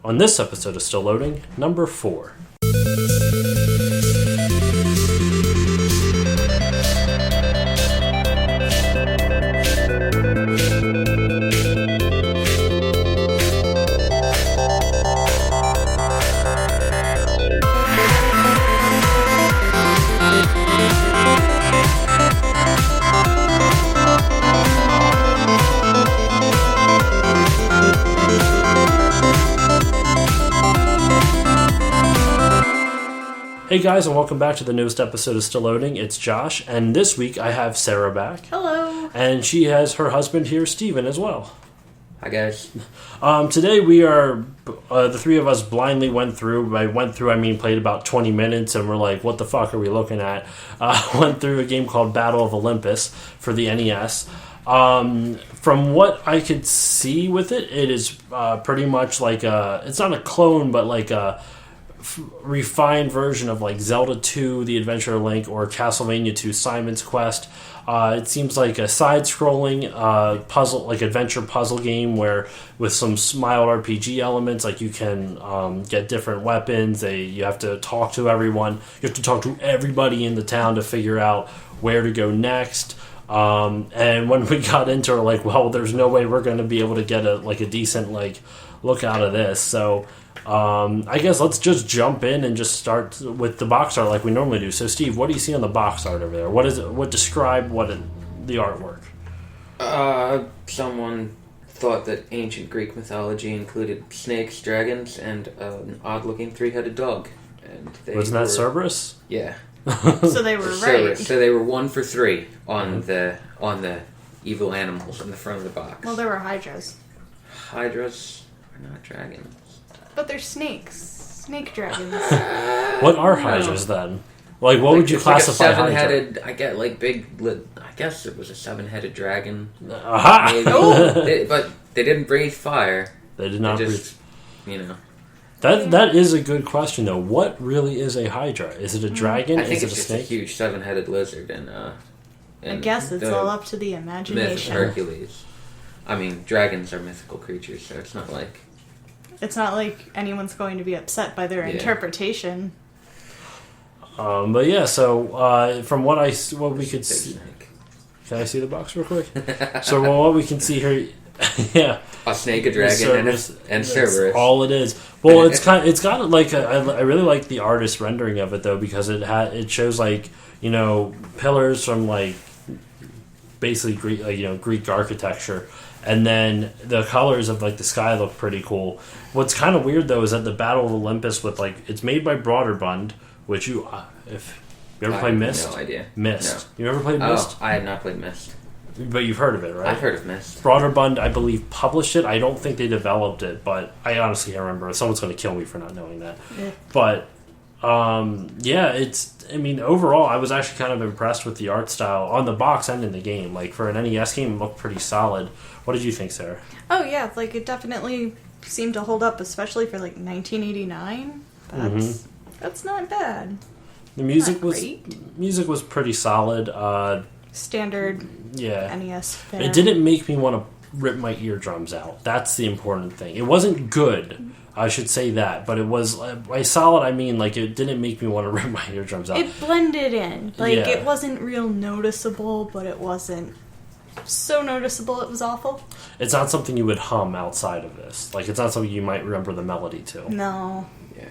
On this episode of Still Loading, number 4. Hey guys, and welcome back to the newest episode of Still Loading. It's Josh, and this week I have Sarah back. Hello. And she has her husband here, Steven, as well. Hi guys. Today we are, the three of us blindly went through. By went through, I mean played about 20 minutes, and we're like, what the fuck are we looking at? Went through a game called Battle of Olympus for the NES. From what I could see with it, it is pretty much like it's not a clone, but like a refined version of like Zelda 2, The Adventure of Link, or Castlevania 2, Simon's Quest. It seems like a side-scrolling puzzle, like adventure puzzle game, where with some mild RPG elements, like you can get different weapons. You have to talk to everyone. You have to talk to everybody in the town to figure out where to go next. And when we got into it, like, well, there's no way we're going to be able to get a decent look out of this. So I guess let's just jump in and just start with the box art like we normally do. So, Steve, what do you see on the box art over there? What is it? Describe the artwork? Someone thought that ancient Greek mythology included snakes, dragons, and an odd-looking three-headed dog. And Wasn't that Cerberus? Yeah. So they were right. Cerberus. So they were 1 for 3 on the evil animals in the front of the box. Well, there were hydras. Hydras are not dragons. But they're snakes. Snake dragons. What are hydras then? Like, what would you classify like a seven-headed, hydra? I guess it was a 7-headed dragon. Aha! Maybe. But they didn't breathe fire. They did not breathe. You know. That is a good question, though. What really is a hydra? Is it a dragon? I think is it's it a just snake? a huge 7-headed lizard. And I guess it's all up to the imagination. Myth of Hercules. I mean, dragons are mythical creatures, so it's not like... It's not like anyone's going to be upset by their interpretation. But yeah, so from what we could see... Can I see the box real quick? So what we can see here... yeah. A snake, a dragon, and Cerberus. All it is. Well, it's got like I really like the artist rendering of it though, because it shows pillars from basically Greek, Greek architecture, and then the colors of the sky look pretty cool. What's kind of weird though is that the Battle of Olympus it's made by Broderbund, which if you ever played Myst? No idea. Myst. No. You ever played Myst? I had not played Myst. But you've heard of it, right? I've heard of Myst. Broderbund, I believe, published it. I don't think they developed it, but I honestly can't remember. Someone's going to kill me for not knowing that. Yeah. But, overall, I was actually kind of impressed with the art style on the box and in the game. For an NES game, it looked pretty solid. What did you think, Sarah? Oh, yeah. It definitely seemed to hold up, especially for, 1989. That's not bad. The music was pretty solid. Standard NES fare. It didn't make me want to rip my eardrums out. That's the important thing. It wasn't good, I should say that, but it was, by solid I mean it didn't make me want to rip my eardrums out. It blended in. It wasn't real noticeable, but it wasn't so noticeable it was awful. It's not something you would hum outside of this. It's not something you might remember the melody to. No. Yeah.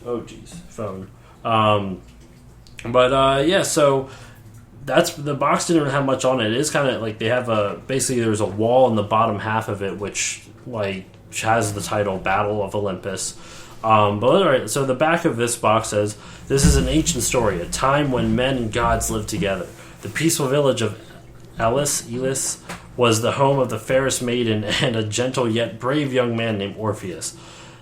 Oh jeez, phone. So that's the box didn't have much on it. It is kind of they have basically there's a wall in the bottom half of it which has the title Battle of Olympus. But alright, so the back of this box says, "This is an ancient story, a time when men and gods lived together. The peaceful village of Elis was the home of the fairest maiden and a gentle yet brave young man named Orpheus.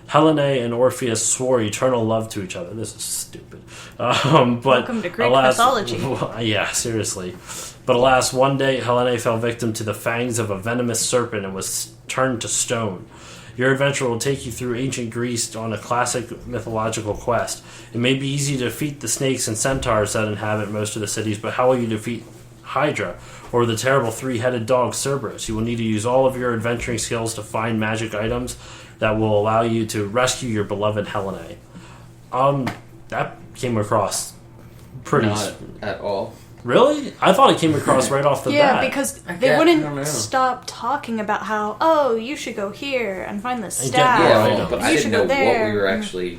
Helene and Orpheus swore eternal love to each other." This is stupid. Welcome to Greek mythology. Yeah, seriously. But alas, one day Helene fell victim to the fangs of a venomous serpent and was turned to stone. Your adventure will take you through ancient Greece on a classic mythological quest. It may be easy to defeat the snakes and centaurs that inhabit most of the cities, but how will you defeat Hydra, or the terrible three-headed dog Cerberus. You will need to use all of your adventuring skills to find magic items that will allow you to rescue your beloved Helene. That came across pretty... Not at all. Really? I thought it came across right off the bat. Yeah, because they I don't know. wouldn't stop talking about how, oh, you should go here and find the get staff. more Yeah, items. but You I should didn't go know what there. we were actually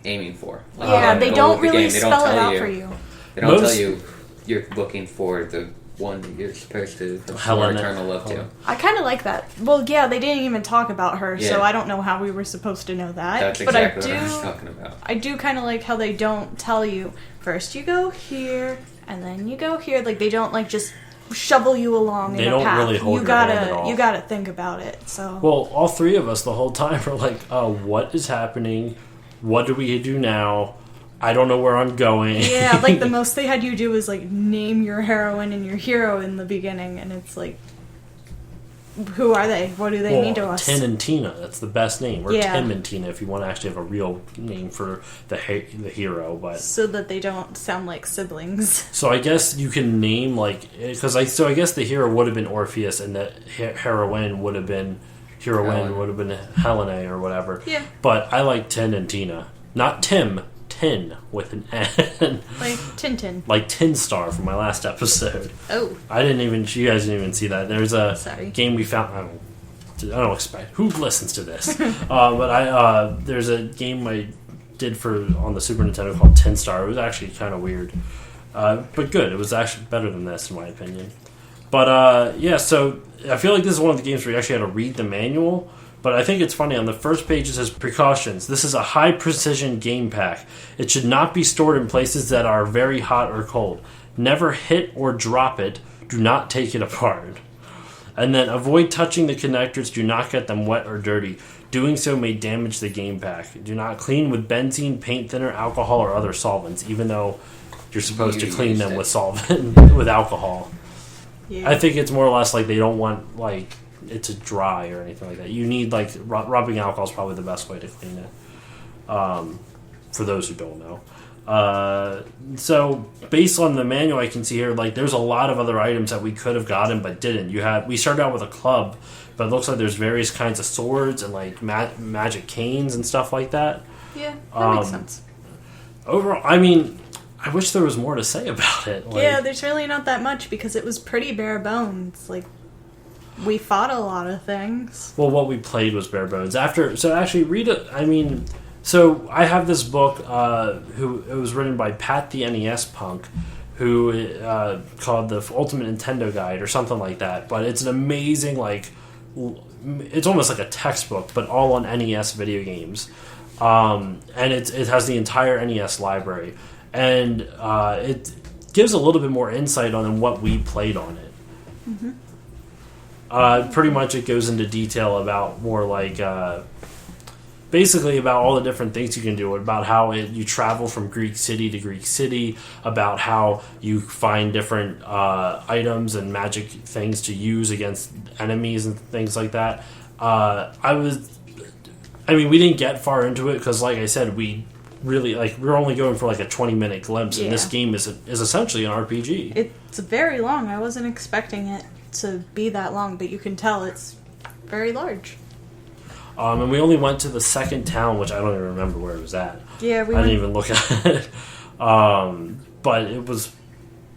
aiming for. Like, Yeah, in they the don't middle of the really game, they don't spell it tell out you- for you. They don't Most- tell you you're looking for the one that you're supposed to have Helena. eternal love to. I kind of like that. Well, yeah, they didn't even talk about her, so Yeah. I don't know how we were supposed to know that. That's but exactly I what I was do, talking about. I do kind of like how they don't tell you first you go here and then you go here. Like they don't like just shovel you along They in a don't path. really hold you your hand at all. You gotta think about it. So Well, all three of us the whole time are like, what is happening? What do we do now? I don't know where I'm going. yeah, like the most they had you do is like name your heroine and your hero in the beginning, and it's like, who are they? What do they mean to us? Tin and Tina. That's the best name. Or Yeah. Tim and Tina if you want to actually have a real name for the hero. But So that they don't sound like siblings. so I guess you can name like because I guess the hero would have been Orpheus and the heroine would have been Helene or whatever. Yeah. But I like Tin and Tina, not Tim. Tin with an N. Like Tintin. Like Tin Star from my last episode. Oh. You guys didn't even see that. There's a Sorry. game we found. I don't expect who listens to this, there's a game I did on the Super Nintendo called Tin Star. It was actually kind of weird, but good. It was actually better than this in my opinion. But so I feel like this is one of the games where you actually had to read the manual. But I think it's funny, on the first page it says, precautions. This is a high-precision game pack. It should not be stored in places that are very hot or cold. Never hit or drop it. Do not take it apart. And then avoid touching the connectors. Do not get them wet or dirty. Doing so may damage the game pack. Do not clean with benzene, paint thinner, alcohol, or other solvents, even though you're supposed to clean them with solvent, with alcohol. Yeah. I think it's more or less like they don't want, like, it to dry or anything like that. You need like rubbing alcohol is probably the best way to clean it. For those who don't know. So based on the manual, I can see here like there's a lot of other items that we could have gotten but didn't. We started out with a club, but it looks like there's various kinds of swords and like magic canes and stuff like that. Yeah, that makes sense. Overall, I mean, I wish there was more to say about it. Like, Yeah, there's really not that much because it was pretty bare bones. Like, we fought a lot of things. Well, what we played was bare bones. So actually, read it. I mean, so I have this book. It was written by Pat the NES Punk, who called the Ultimate Nintendo Guide or something like that. But it's an amazing it's almost like a textbook, but all on NES video games. And it has the entire NES library, and it gives a little bit more insight on what we played on it. Mm-hmm. Pretty much it goes into detail about more like basically about all the different things you can do, about how you travel from Greek city to Greek city, about how you find different items and magic things to use against enemies and things like that. We didn't get far into it because, like I said, we really we're only going for like a 20-minute glimpse, and this game is essentially an RPG. It's very long. I wasn't expecting it to be that long, but you can tell it's very large. And we only went to the second town, which I don't even remember where it was at. Yeah, I didn't even look at it. But it was,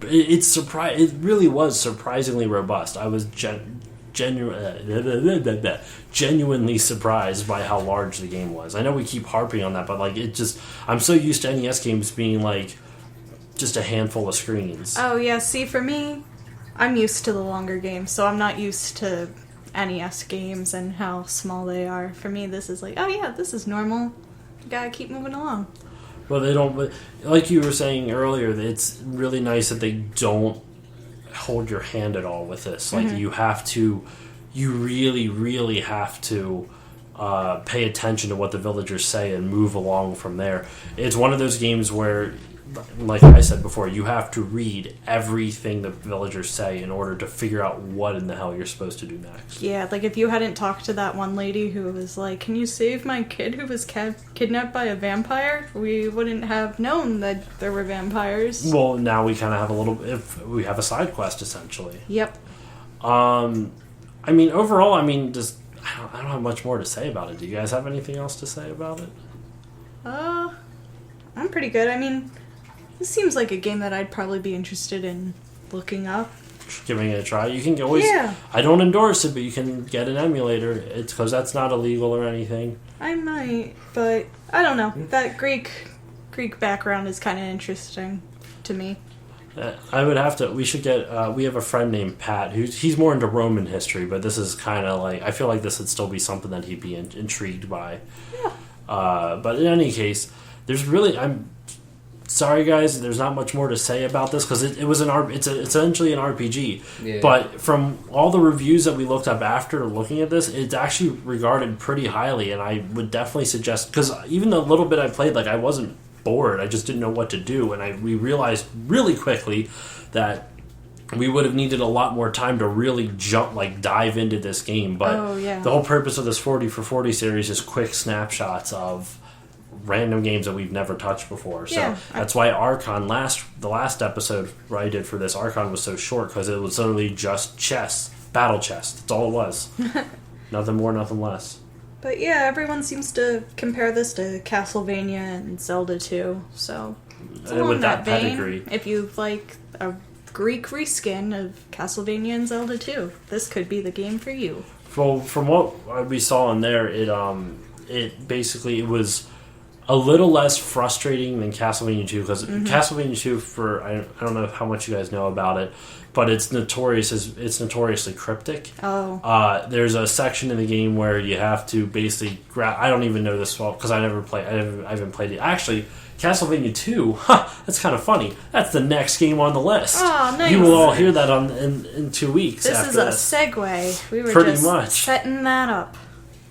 it really was surprisingly robust. I was genuinely surprised by how large the game was. I know we keep harping on that, but I'm so used to NES games being like just a handful of screens. Oh yeah, see, for me, I'm used to the longer games, so I'm not used to NES games and how small they are. For me, this is like, oh yeah, this is normal. You gotta keep moving along. Well, they don't, like you were saying earlier, it's really nice that they don't hold your hand at all with this. Like, you really, really have to pay attention to what the villagers say and move along from there. It's one of those games where like I said before, you have to read everything the villagers say in order to figure out what in the hell you're supposed to do next. Yeah, like if you hadn't talked to that one lady who was like, "Can you save my kid who was kidnapped by a vampire?" we wouldn't have known that there were vampires. Well, now we kind of have if we have a side quest essentially. Yep. I mean, overall, I mean, just I don't have much more to say about it. Do you guys have anything else to say about it? I'm pretty good. I mean, this seems like a game that I'd probably be interested in looking up. Giving it a try. You can always... Yeah. I don't endorse it, but you can get an emulator. It's because that's not illegal or anything. I might, but I don't know. That Greek background is kind of interesting to me. I would have to... We should get... we have a friend named Pat. He's more into Roman history, but this is kind of like... I feel like this would still be something that he'd be intrigued by. Yeah. But in any case, there's really... I'm sorry, guys. There's not much more to say about this because it's essentially an RPG. Yeah. But from all the reviews that we looked up after looking at this, it's actually regarded pretty highly, and I would definitely suggest... Because even the little bit I played, like, I wasn't bored. I just didn't know what to do, and we realized really quickly that we would have needed a lot more time to really dive into this game. But the whole purpose of this 40 for 40 series is quick snapshots of random games that we've never touched before. So that's why Archon, the last episode where I did for this, Archon was so short because it was literally just battle chess. That's all it was. Nothing more, nothing less. But yeah, everyone seems to compare this to Castlevania and Zelda 2, so it's along with that vein. pedigree. If you like a Greek reskin of Castlevania and Zelda 2, this could be the game for you. Well, from what we saw in there, it basically was a little less frustrating than Castlevania 2 because Castlevania 2, I don't know how much you guys know about it, but it's notoriously cryptic. Oh. There's a section in the game where you have to basically grab... I don't even know this well because I haven't played it. Actually, Castlevania 2, that's kind of funny. That's the next game on the list. Oh, nice. You will all hear that in 2 weeks. This is a segue. We were pretty just much setting that up.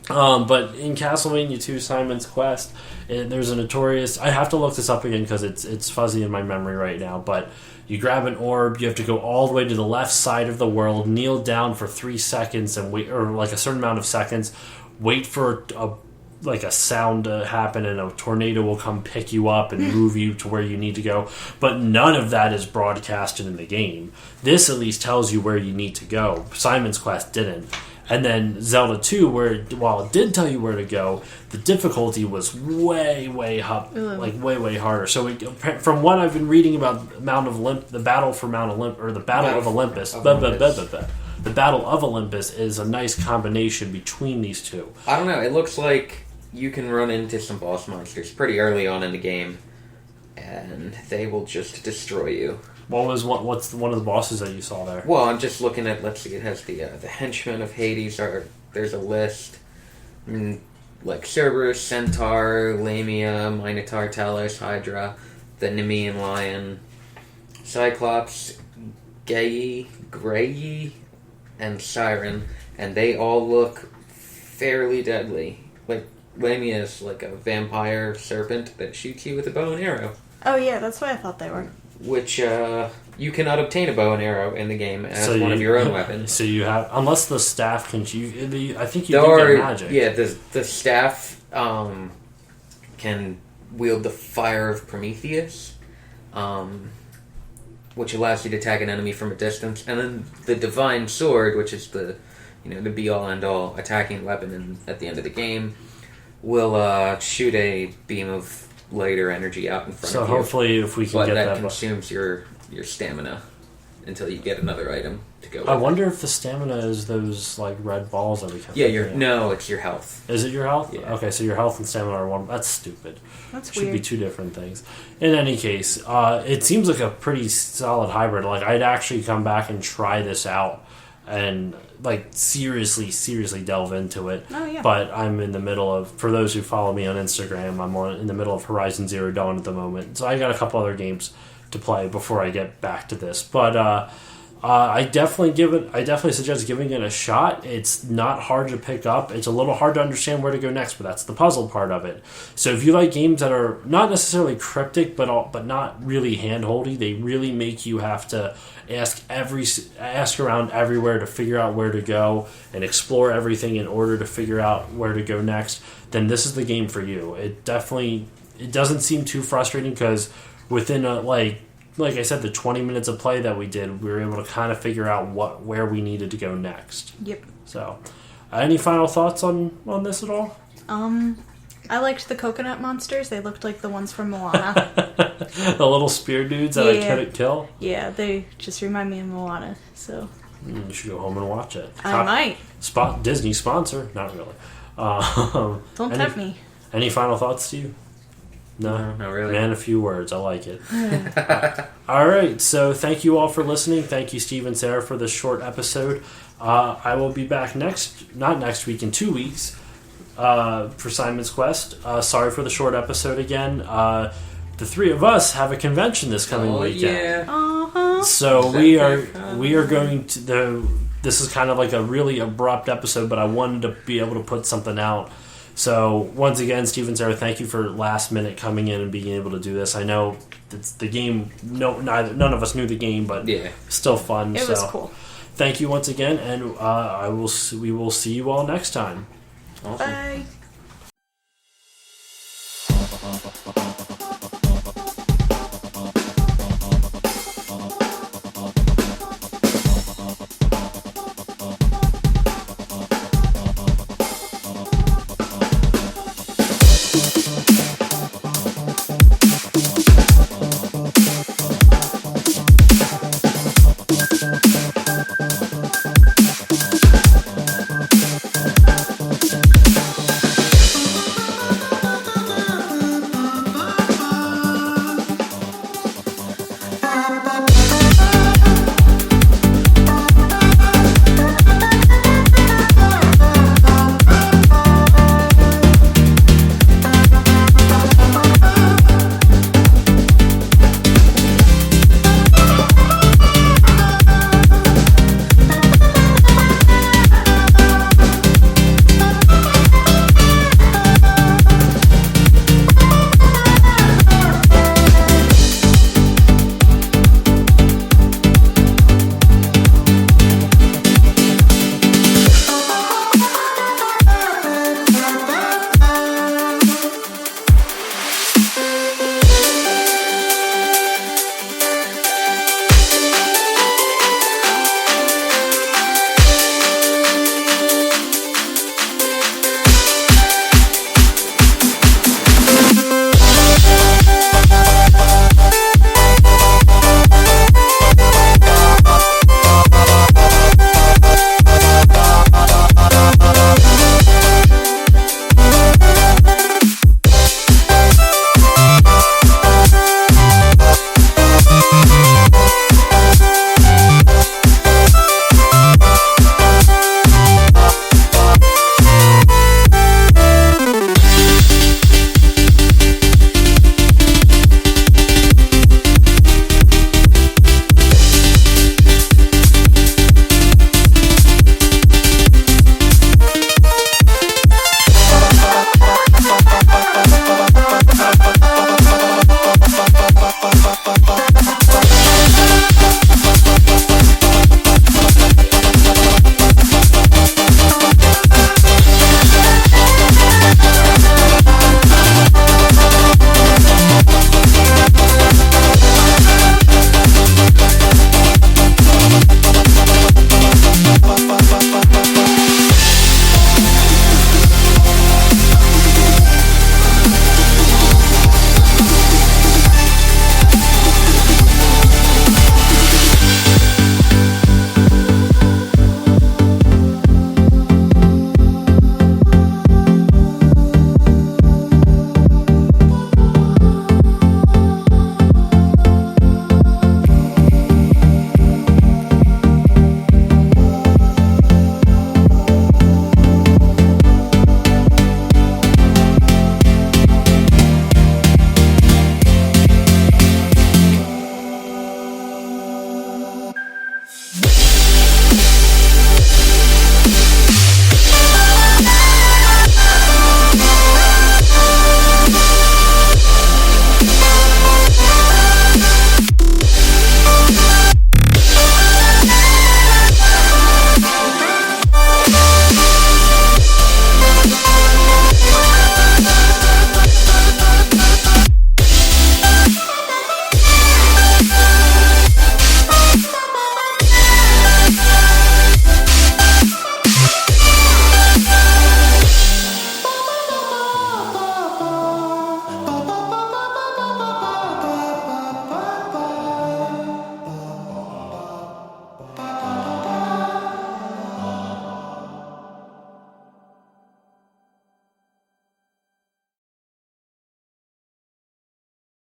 But in Castlevania 2 Simon's Quest, there's a notorious... I have to look this up again because it's fuzzy in my memory right now, but you grab an orb, you have to go all the way to the left side of the world, kneel down for 3 seconds, and wait, or like a certain amount of seconds, wait for a sound to happen, and a tornado will come pick you up and move you to where you need to go. But none of that is broadcasted in the game. This at least tells you where you need to go. Simon's Quest didn't. And then Zelda 2, while it did tell you where to go, the difficulty was way, way up, way harder. So from what I've been reading about the Battle of Olympus, the Battle of Olympus is a nice combination between these two. I don't know. It looks like you can run into some boss monsters pretty early on in the game, and they will just destroy you. What's one of the bosses that you saw there? Well, I'm just looking at. Let's see. It has the henchmen of Hades. There's a list. Like Cerberus, Centaur, Lamia, Minotaur, Talos, Hydra, the Nemean Lion, Cyclops, Grey, and Siren, and they all look fairly deadly. Like Lamia is like a vampire serpent that shoots you with a bow and arrow. Oh yeah, that's what I thought they were. Which you cannot obtain a bow and arrow in the game as one of your own weapons. So you have, unless the staff can. I think you do get magic. Yeah, the staff can wield the fire of Prometheus, which allows you to attack an enemy from a distance, and then the divine sword, which is the be all end all attacking weapon at the end of the game, will shoot a beam of light or energy out in front of you. So hopefully if we can get that... But that consumes your stamina until you get another item to go with. I wonder if the stamina is those like red balls that we kept... No, it's your health. Is it your health? Yeah. Okay, so your health and stamina are one... That's stupid. That's Should weird. be two different things. In any case, it seems like a pretty solid hybrid. Like, I'd actually come back and try this out and like seriously delve into it. Oh, yeah. But I'm in the middle of, for those who follow me on Instagram, I'm in the middle of Horizon Zero Dawn at the moment. So I got a couple other games to play before I get back to this. But I definitely suggest giving it a shot. It's not hard to pick up. It's a little hard to understand where to go next, but that's the puzzle part of it. So if you like games that are not necessarily cryptic, but not really handholdy, they really make you have to ask around everywhere to figure out where to go and explore everything in order to figure out where to go next, then this is the game for you. It doesn't seem too frustrating because within like I said, the 20 minutes of play that we did, we were able to kind of figure out where we needed to go next. Yep. So, any final thoughts on this at all? I liked the coconut monsters. They looked like the ones from Moana. The little spear dudes that I couldn't kill? Yeah, they just remind me of Moana, so... You should go home and watch it. I might. Disney sponsor? Not really. Don't tempt me. Any final thoughts to you? No, not really. Man, a few words. I like it. All right, so thank you all for listening. Thank you, Steve and Sarah, for this short episode. I will be back not next week, in 2 weeks for Simon's Quest. Sorry for the short episode again. The three of us have a convention this coming weekend. Yeah. So we are going to this is kind of like a really abrupt episode, but I wanted to be able to put something out. So once again, Steve and Sarah, thank you for last minute coming in and being able to do this. I know it's the game. None of us knew the game, but still fun. It was cool. Thank you once again, and we will see you all next time. Awesome. Bye.